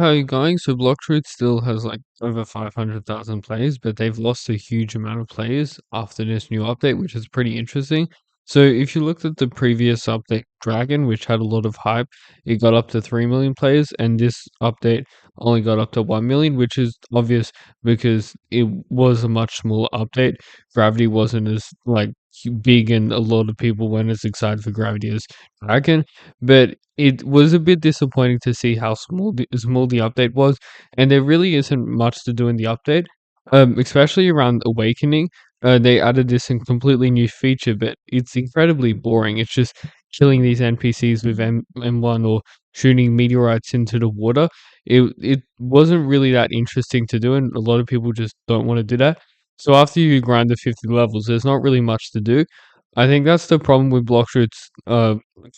How are you going? So Blockroot still has like over 500,000 plays, but they've lost a huge amount of players after this new update, which is pretty interesting. So if you looked at the previous update, Dragon, which had a lot of hype, it got up to 3 million players, and this update only got up to 1 million, which is obvious because it was a much smaller update. Gravity wasn't as like big, and a lot of people weren't as excited for Gravity as Dragon, but it was a bit disappointing to see how small the update was, and there really isn't much to do in the update, especially around Awakening. They added this completely new feature, but it's incredibly boring. It's just killing these NPCs with M1 or shooting meteorites into the water. It wasn't really that interesting to do, and a lot of people just don't want to do that. So after you grind the 50 levels, there's not really much to do. I think that's the problem with Bloxroot's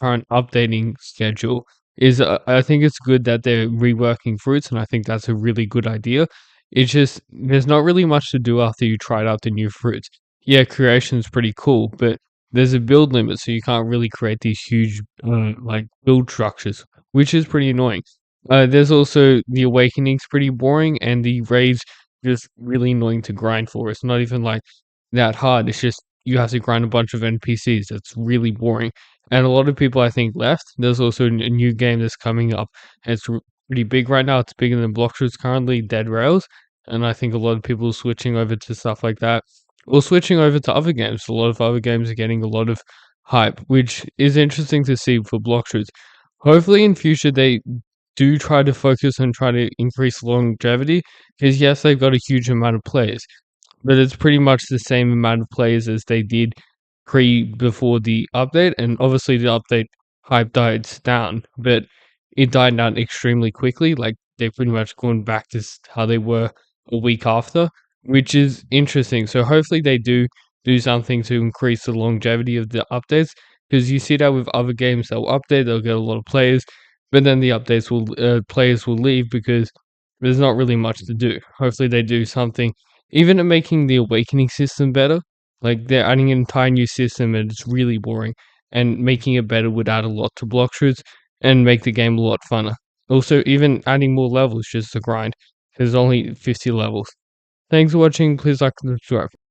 current updating schedule is I think it's good that they're reworking fruits, and I think that's a really good idea. It's just there's not really much to do after you tried out the new fruits. Yeah, creation's pretty cool, but there's a build limit, so you can't really create these huge like build structures, which is pretty annoying. There's also the awakening's pretty boring, and the raids just really annoying to grind for. It's not even like that hard. It's just you have to grind a bunch of NPCs. That's really boring. And a lot of people, I think, left. There's also a new game that's coming up. And it's pretty big right now. It's bigger than Bloxroot's currently, Dead Rails. And I think a lot of people are switching over to stuff like that. Or switching over to other games. A lot of other games are getting a lot of hype, which is interesting to see for Bloxroot. Hopefully in future they do try to focus and try to increase longevity. Because yes, they've got a huge amount of players, but it's pretty much the same amount of players as they did before the update, and obviously the update hype died down, but it died down extremely quickly. Like they've pretty much gone back to how they were a week after, which is interesting. So hopefully they do something to increase the longevity of the updates, because you see that with other games, they'll update, they'll get a lot of players, but then the updates will players will leave because there's not really much to do. Hopefully they do something even at making the awakening system better. Like they're adding an entire new system and it's really boring. And making it better would add a lot to block shoots and make the game a lot funner. Also, even adding more levels just to grind. There's only 50 levels. Thanks for watching. Please like and subscribe.